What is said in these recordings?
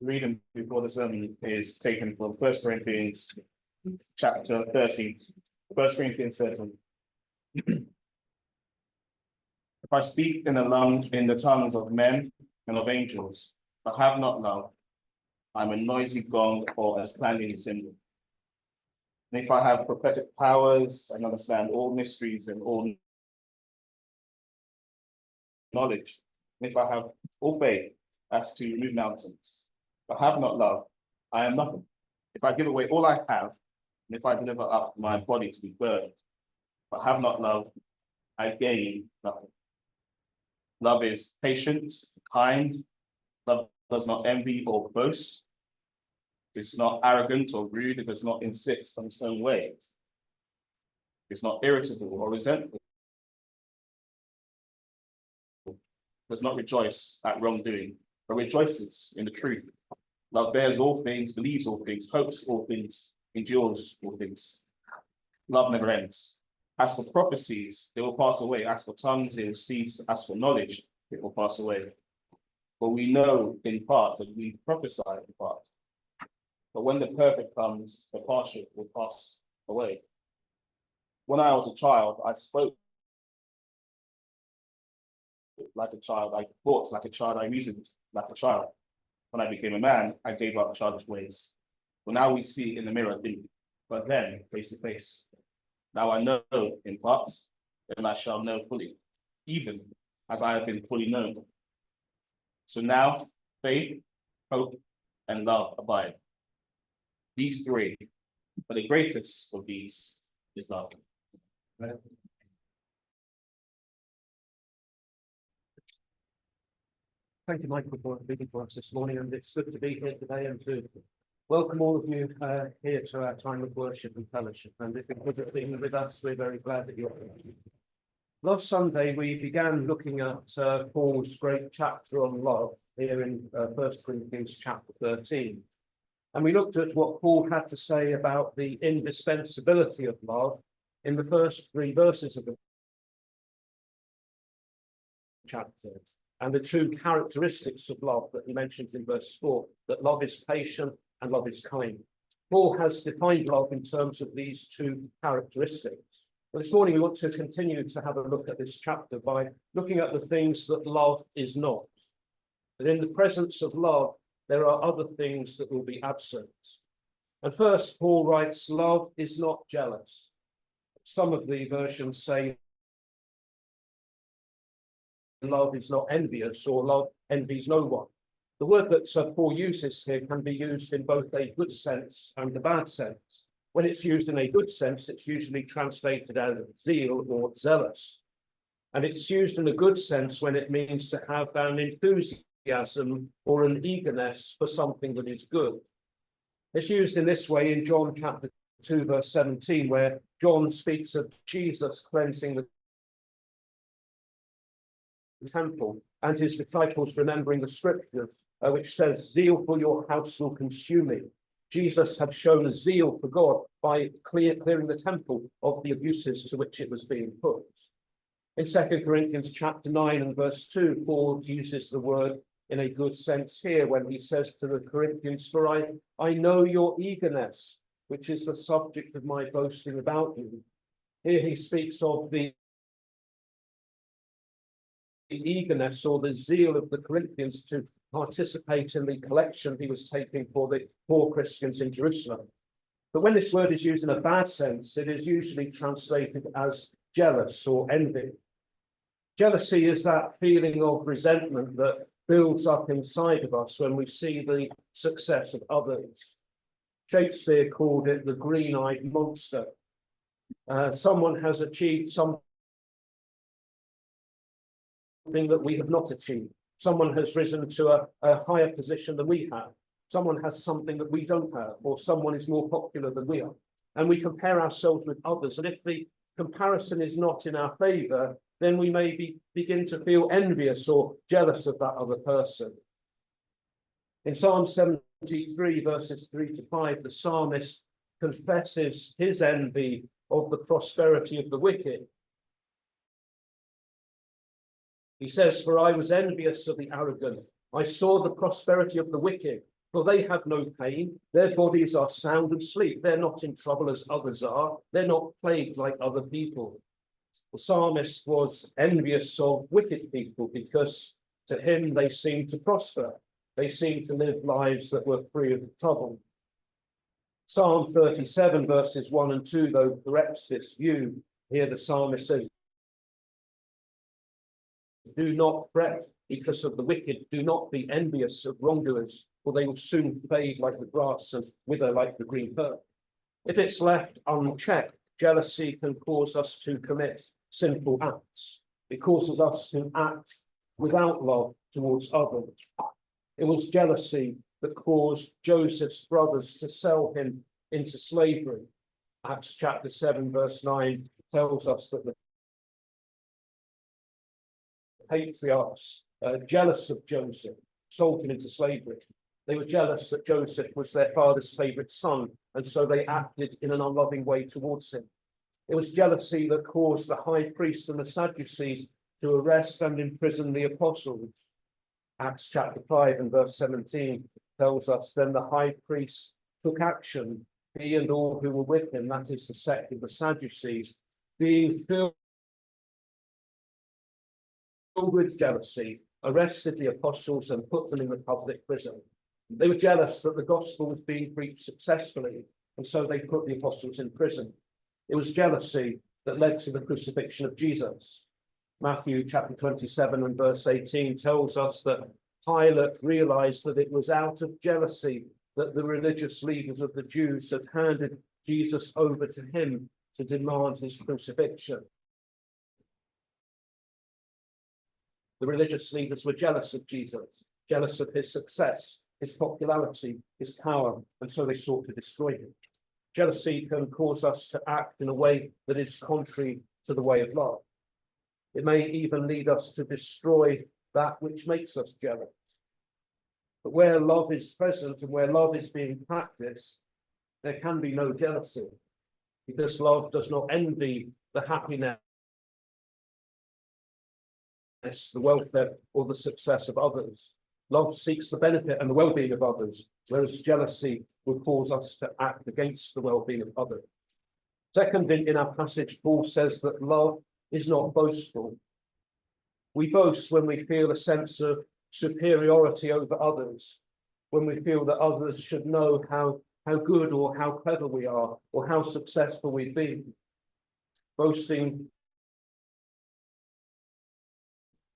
reading before the sermon is taken from 1 Corinthians chapter 13. 1 Corinthians 13. If I speak in the tongues of men and of angels, but have not love, I'm a noisy gong or a clanging cymbal. And if I have prophetic powers and understand all mysteries and all knowledge, and if I have all faith as to remove mountains, but have not love, I am nothing. If I give away all I have, and if I deliver up my body to be burned, but have not love, I gain nothing. Love is patient, kind. Love does not envy or boast. It's not arrogant or rude. It does not insist on its own way. It's not irritable or resentful. It does not rejoice at wrongdoing, but rejoices in the truth. Love bears all things, believes all things, hopes all things, endures all things. Love never ends. As for prophecies, they will pass away. As for tongues, they will cease. As for knowledge, it will pass away. But we know in part that we prophesy in part. But when the perfect comes, the partial will pass away. When I was a child, I spoke like a child. I thought like a child. I reasoned like a child. When I became a man, I gave up childish ways. Well, now we see in the mirror dimly, but then face to face. Now I know in part, then I shall know fully, even as I have been fully known. So now faith, hope, and love abide. These three, but the greatest of these is love. Thank you, Michael, for speaking for us this morning, and it's good to be here today and to welcome all of you here to our time of worship and fellowship. And if you've been with us, we're very glad that you're here. Last Sunday, we began looking at Paul's great chapter on love here in 1 Corinthians chapter 13. And we looked at what Paul had to say about the indispensability of love in the first 3 verses of the chapter, and the 2 characteristics of love that he mentions in verse 4, that love is patient and love is kind. Paul has defined love in terms of these 2 characteristics. Well, this morning we want to continue to have a look at this chapter by looking at the things that love is not. That in the presence of love, there are other things that will be absent. And first, Paul writes, love is not jealous. Some of the versions say love is not envious, or love envies no one. The word that Paul uses here can be used in both a good sense and a bad sense. When it's used in a good sense, it's usually translated as zeal or zealous. And it's used in a good sense when it means to have an enthusiasm or an eagerness for something that is good. It's used in this way in John chapter 2, verse 17, where John speaks of Jesus cleansing the temple and his disciples remembering the scriptures, which says, zeal for your house will consume me. Jesus had shown a zeal for God by clearing the temple of the abuses to which it was being put. In 2 Corinthians chapter 9 and verse 2, Paul uses the word in a good sense here when he says to the Corinthians, for I know your eagerness, which is the subject of my boasting about you. Here he speaks of the eagerness or the zeal of the Corinthians to participate in the collection he was taking for the poor Christians in Jerusalem. But when this word is used in a bad sense, it is usually translated as jealous or envy. Jealousy is that feeling of resentment that builds up inside of us when we see the success of others. Shakespeare called it the green-eyed monster. Someone has achieved something that we have not achieved. Someone has risen to a higher position than we have. Someone has something that we don't have, or someone is more popular than we are. And we compare ourselves with others. And if the comparison is not in our favor, then we may begin to feel envious or jealous of that other person. In Psalm 73, verses 3 to 5, the psalmist confesses his envy of the prosperity of the wicked. He says, for I was envious of the arrogant. I saw the prosperity of the wicked, For they have no pain, their bodies are sound and sleep. They're not in trouble as others are. They're not plagued like other people. The psalmist was envious of wicked people because to him they seemed to prosper. They seemed to live lives that were free of trouble. Psalm 37 verses 1 and 2, though, corrects this view. Here the psalmist says, do not fret because of the wicked. Do not be envious of wrongdoers, for they will soon fade like the grass and wither like the green herb. If it's left unchecked, jealousy can cause us to commit sinful acts. It causes us to act without love towards others. It was jealousy that caused Joseph's brothers to sell him into slavery. Acts chapter 7 verse 9 tells us that the patriarchs, jealous of Joseph, sold him into slavery. They were jealous that Joseph was their father's favourite son, and so they acted in an unloving way towards him. It was jealousy that caused the high priests and the Sadducees to arrest and imprison the apostles. Acts chapter 5 and verse 17 tells us, then the high priest took action, he and all who were with him, that is the sect of the Sadducees, being filled with jealousy, arrested the apostles and put them in the public prison. They were jealous that the gospel was being preached successfully, and so they put the apostles in prison. It was jealousy that led to the crucifixion of Jesus. Matthew chapter 27 and verse 18 tells us that Pilate realized that it was out of jealousy that the religious leaders of the Jews had handed Jesus over to him to demand his crucifixion. The religious leaders were jealous of Jesus, jealous of his success, his popularity, his power, and so they sought to destroy him. Jealousy can cause us to act in a way that is contrary to the way of love. It may even lead us to destroy that which makes us jealous. But where love is present and where love is being practiced, there can be no jealousy, because love does not envy the happiness, the welfare, or the success of others. Love seeks the benefit and the well-being of others, whereas jealousy will cause us to act against the well-being of others. Second, in our passage, Paul says that love is not boastful. We boast when we feel a sense of superiority over others, when we feel that others should know how good or how clever we are, or how successful we've been. Boasting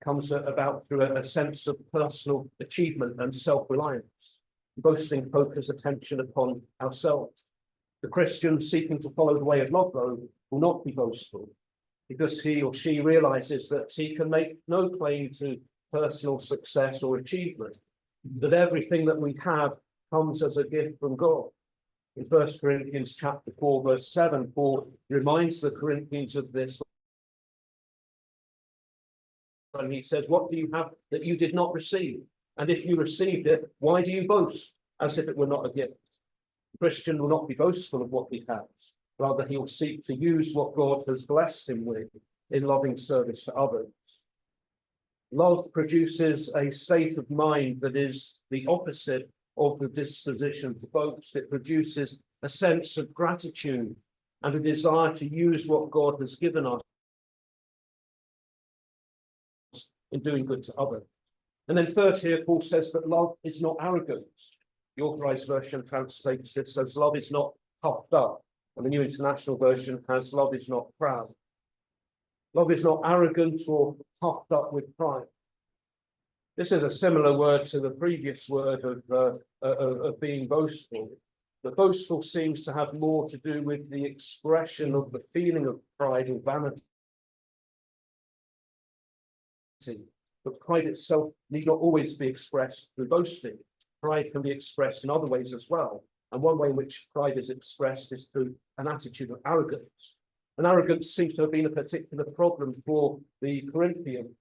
comes about through a sense of personal achievement and self-reliance. Boasting focuses attention upon ourselves. The Christian seeking to follow the way of love, though, will not be boastful, because he or she realizes that he can make no claim to personal success or achievement, that everything that we have comes as a gift from God. In 1 Corinthians chapter 4, verse 7, Paul reminds the Corinthians of this. And he says, what do you have that you did not receive? And if you received it, why do you boast as if it were not a gift? The Christian will not be boastful of what he has. Rather, he will seek to use what God has blessed him with in loving service to others. Love produces a state of mind that is the opposite of the disposition to boast. It produces a sense of gratitude and a desire to use what God has given us in doing good to others. And then third here, Paul says that love is not arrogance. The Authorized Version translates this as love is not puffed up, and the New International Version has love is not proud. Love is not arrogant or puffed up with pride. This is a similar word to the previous word of being boastful. The boastful seems to have more to do with the expression of the feeling of pride or vanity. But pride itself need not always be expressed through boasting. Pride can be expressed in other ways as well. And one way in which pride is expressed is through an attitude of arrogance. And arrogance seems to have been a particular problem for the Corinthians.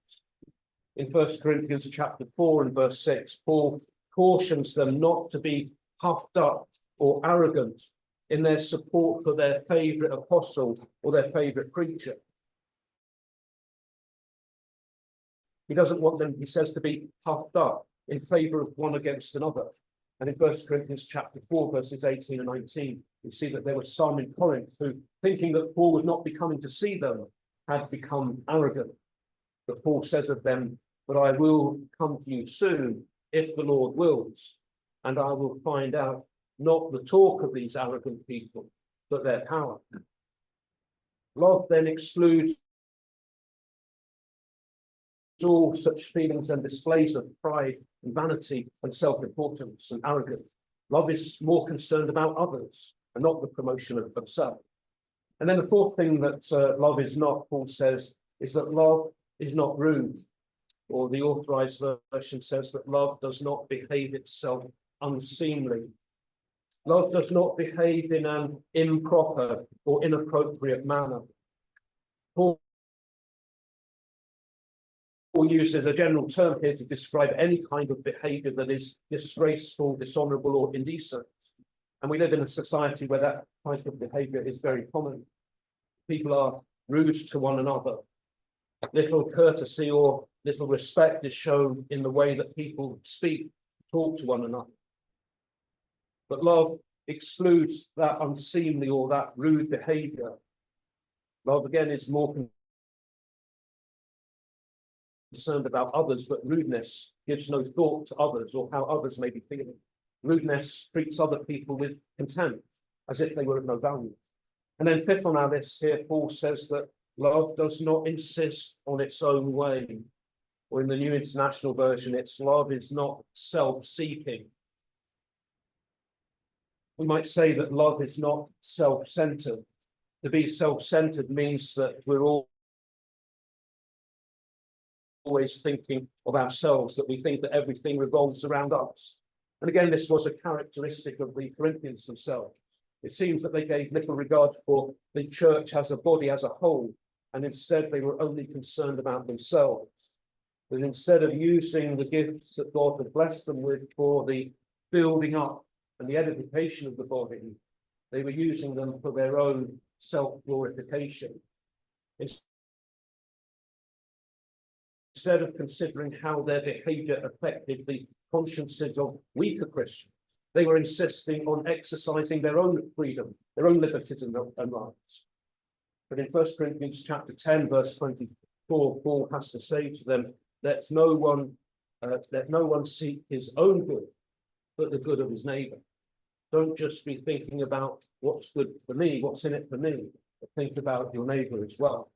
In 1 Corinthians chapter 4 and verse 6, Paul cautions them not to be puffed up or arrogant in their support for their favourite apostle or their favourite preacher. He doesn't want them, he says, to be puffed up in favour of one against another. And in 1 Corinthians chapter 4, verses 18 and 19, we see that there was some in Corinth who, thinking that Paul would not be coming to see them, had become arrogant. But Paul says of them, "But I will come to you soon, if the Lord wills, and I will find out not the talk of these arrogant people, but their power." Love then excludes all such feelings and displays of pride and vanity and self-importance and arrogance. Love is more concerned about others and not the promotion of self. And then the fourth thing that love is not, Paul says, is that love is not rude. Or the authorized version says that love does not behave itself unseemly. Love does not behave in an improper or inappropriate manner. Paul uses a general term here to describe any kind of behavior that is disgraceful, dishonorable, or indecent. And we live in a society where that type of behavior is very common. People are rude to one another. Little courtesy or little respect is shown in the way that people speak, talk to one another. But love excludes that unseemly or that rude behavior. Love, again, is more concerned about others, but rudeness gives no thought to others or how others may be feeling. Rudeness treats other people with contempt, as if they were of no value. And then fifth on our list here, Paul says that love does not insist on its own way. Or in the New International Version, its love is not self-seeking. We might say that love is not self-centered. To be self-centered means that we're always thinking of ourselves, that we think that everything revolves around us. And again, this was a characteristic of the Corinthians themselves. It seems that they gave little regard for the church as a body, as a whole, and instead they were only concerned about themselves. But instead of using the gifts that God had blessed them with for the building up and the edification of the body, they were using them for their own self-glorification. Instead of considering how their behavior affected the consciences of weaker Christians, they were insisting on exercising their own freedom, their own liberties and rights. But in 1 Corinthians chapter 10, verse 24, Paul has to say to them, let no one seek his own good, but the good of his neighbor. Don't just be thinking about what's good for me, what's in it for me, but think about your neighbor as well.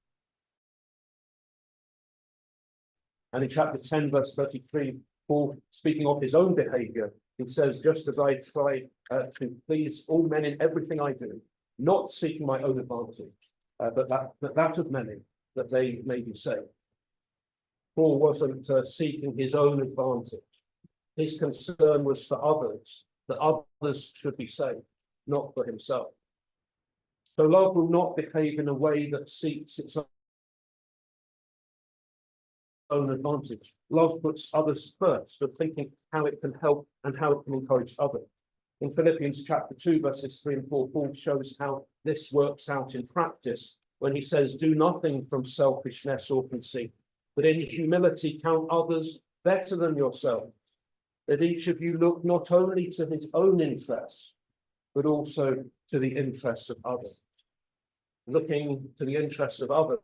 And in chapter 10, verse 33, Paul, speaking of his own behavior, he says, just as I try to please all men in everything I do, not seeking my own advantage, but that of many, that they may be saved. Paul wasn't seeking his own advantage. His concern was for others, that others should be saved, not for himself. So love will not behave in a way that seeks its own advantage. Love puts others first, of thinking how it can help and how it can encourage others. In Philippians chapter 2, verses 3 and 4, Paul shows how this works out in practice when he says, do nothing from selfishness or conceit, but in humility count others better than yourself, that each of you look not only to his own interests, but also to the interests of others. Looking to the interests of others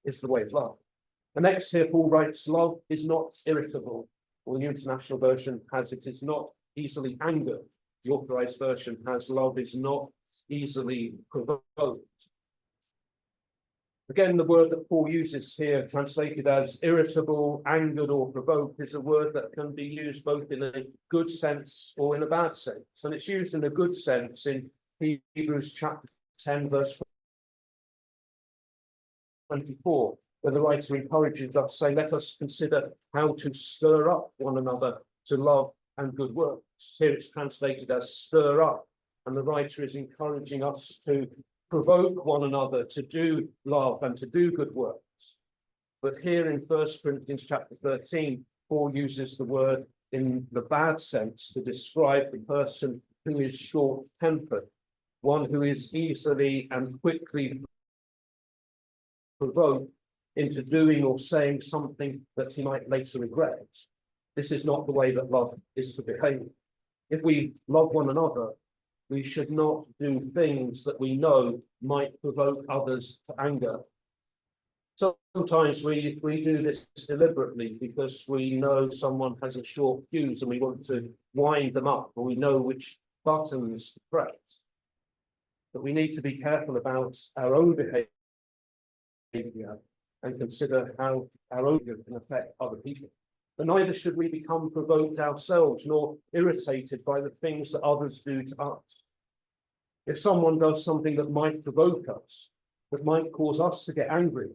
is the way of love. The next here, Paul writes, love is not irritable, or the New International Version has it is not easily angered. The Authorized Version has love is not easily provoked. Again, the word that Paul uses here, translated as irritable, angered, or provoked, is a word that can be used both in a good sense or in a bad sense. And it's used in a good sense in Hebrews chapter 10, verse 24, where the writer encourages us, saying, let us consider how to stir up one another to love and good works. Here it's translated as stir up, and the writer is encouraging us to provoke one another to do love and to do good works. But here in 1 Corinthians chapter 13, Paul uses the word in the bad sense to describe the person who is short-tempered, one who is easily and quickly provoked into doing or saying something that he might later regret. This is not the way that love is to behave. If we love one another, we should not do things that we know might provoke others to anger. Sometimes we do this deliberately because we know someone has a short fuse and we want to wind them up, or we know which buttons to press. But we need to be careful about our own behavior and consider how our own behavior can affect other people. But neither should we become provoked ourselves nor irritated by the things that others do to us. If someone does something that might provoke us, that might cause us to get angry,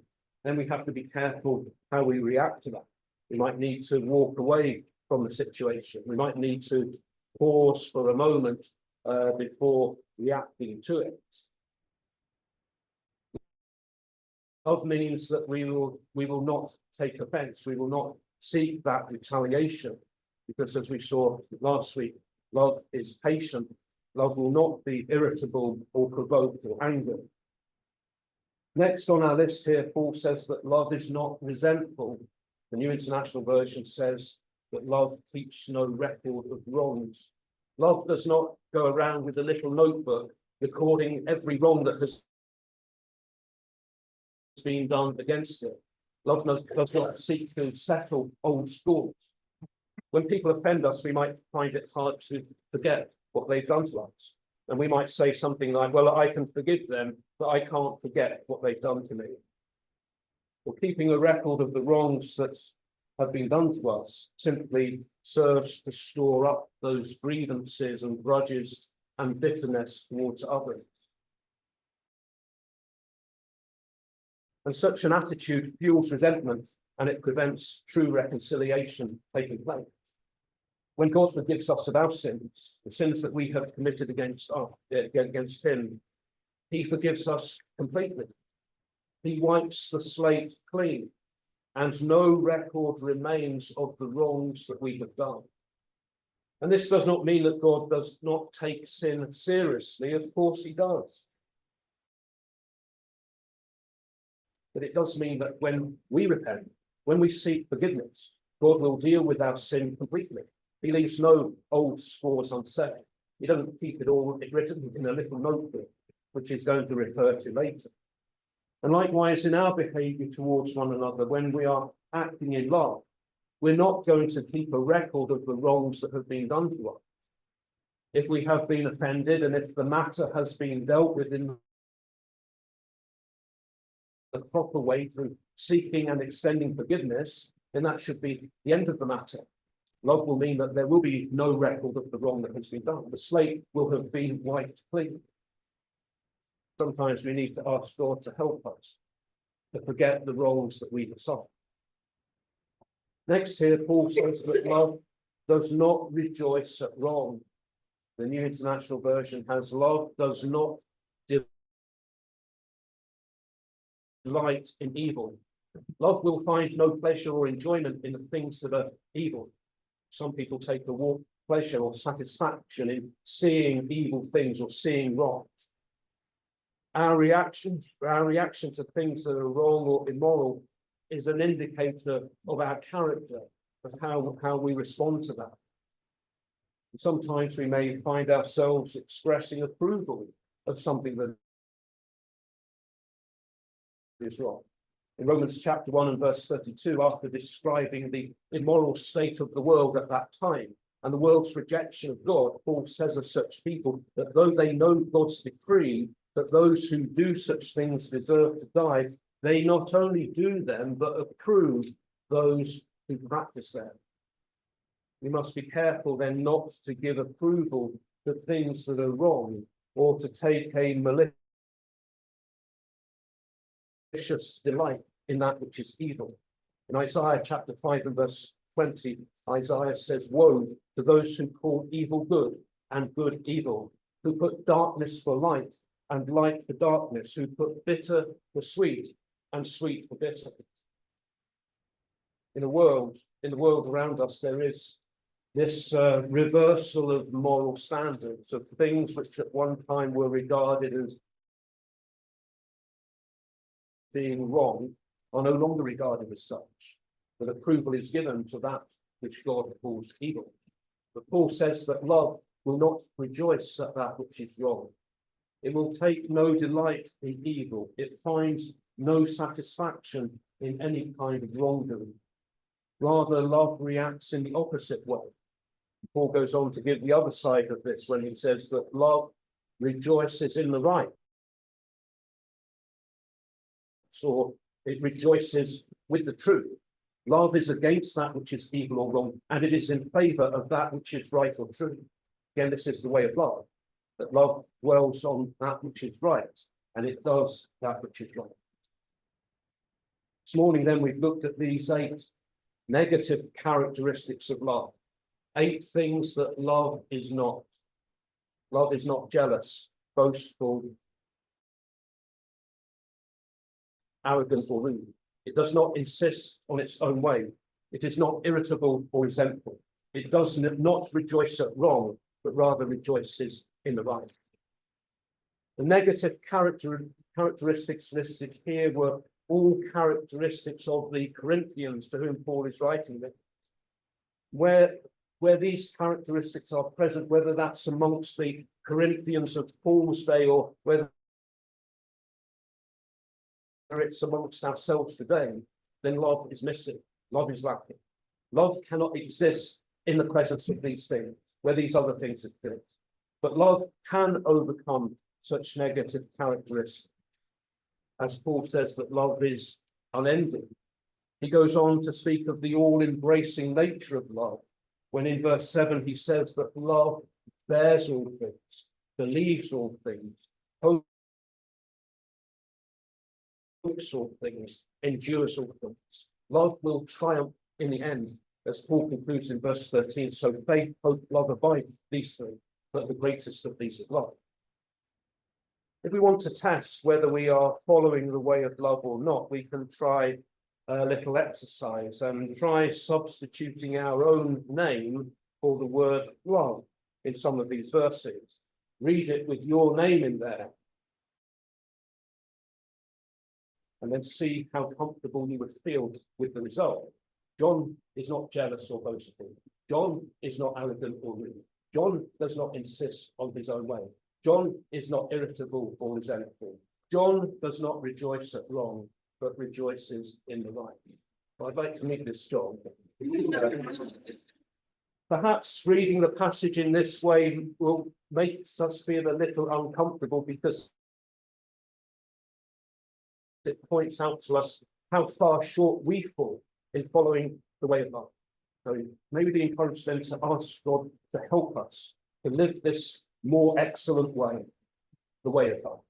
then we have to be careful how we react to that. We might need to walk away from the situation. We might need to pause for a moment before reacting to it. Love means that we will not take offense. We will not seek that retaliation, because as we saw last week, love is patient. Love will not be irritable or provoked or angered. Next on our list here, Paul says that love is not resentful. The New International Version says that love keeps no record of wrongs. Love does not go around with a little notebook recording every wrong that has been done against it. Love does not seek to settle old scores. When people offend us, we might find it hard to forget what they've done to us. And we might say something like, well, I can forgive them, but I can't forget what they've done to me. Or keeping a record of the wrongs that have been done to us simply serves to store up those grievances and grudges and bitterness towards others. And such an attitude fuels resentment, and it prevents true reconciliation taking place. When God forgives us of our sins, the sins that we have committed against him, he forgives us completely. He wipes the slate clean, and no record remains of the wrongs that we have done. And this does not mean that God does not take sin seriously. Of course he does. But it does mean that when we repent, when we seek forgiveness, God will deal with our sin completely. He leaves no old scores unsettled. He doesn't keep it all written in a little notebook, which he's going to refer to later. And likewise, in our behavior towards one another, when we are acting in love, we're not going to keep a record of the wrongs that have been done to us. If we have been offended and if the matter has been dealt with in the proper way through seeking and extending forgiveness, then that should be the end of the matter. Love will mean that there will be no record of the wrong that has been done. The slate will have been wiped clean. Sometimes we need to ask God to help us to forget the wrongs that we have suffered. Next here, Paul says that love does not rejoice at wrong. The New International Version has love does not delight in evil. Love will find no pleasure or enjoyment in the things that are evil. Some people take a pleasure or satisfaction in seeing evil things or seeing wrong. Our reaction to things that are wrong or immoral is an indicator of our character, of how we respond to that. And sometimes we may find ourselves expressing approval of something that is wrong. In Romans chapter 1 and verse 32, after describing the immoral state of the world at that time and the world's rejection of God, Paul says of such people that though they know God's decree that those who do such things deserve to die, they not only do them, but approve those who practice them. We must be careful then not to give approval to things that are wrong or to take a malicious delight in that which is evil. In Isaiah chapter 5 and verse 20, Isaiah says, woe to those who call evil good and good evil, who put darkness for light and light for darkness, who put bitter for sweet and sweet for bitter. In the world around us, there is this reversal of moral standards, of things which at one time were regarded as being wrong are no longer regarded as such. But approval is given to that which God calls evil. But Paul says that love will not rejoice at that which is wrong. It will take no delight in evil. It finds no satisfaction in any kind of wrongdoing. Rather, love reacts in the opposite way. Paul goes on to give the other side of this when he says that love rejoices in the right, or it rejoices with the truth. Love is against that which is evil or wrong, and it is in favor of that which is right or true. Again, this is the way of love, that love dwells on that which is right, and it does that which is right. This morning, then, we've looked at these 8 negative characteristics of love. 8 things that love is not. Love is not jealous, boastful, arrogant, or rude. It does not insist on its own way. It is not irritable or resentful. It does not rejoice at wrong, but rather rejoices in the right. The negative characteristics listed here were all characteristics of the Corinthians to whom Paul is writing this. Where these characteristics are present, whether that's amongst the Corinthians of Paul's day or whether it's amongst ourselves today, then love is missing. Love is lacking. Love cannot exist in the presence of these things, where these other things exist. But love can overcome such negative characteristics. As Paul says that love is unending. He goes on to speak of the all-embracing nature of love, when in verse 7 he says that love bears all things, believes all things, hopes all things, endures all things. Love will triumph in the end, as Paul concludes in verse 13. So faith, hope, love abide, these three, but the greatest of these is love. If we want to test whether we are following the way of love or not, we can try a little exercise and try substituting our own name for the word love in some of these verses. Read it with your name in there, and then see how comfortable you would feel with the result. John is not jealous or boastful. John is not arrogant or rude. John does not insist on his own way. John is not irritable or resentful. John does not rejoice at wrong, but rejoices in the right. I'd like to meet this John. Perhaps reading the passage in this way will make us feel a little uncomfortable because it points out to us how far short we fall in following the way of love. So maybe the encouragement then to ask God to help us to live this more excellent way, the way of love.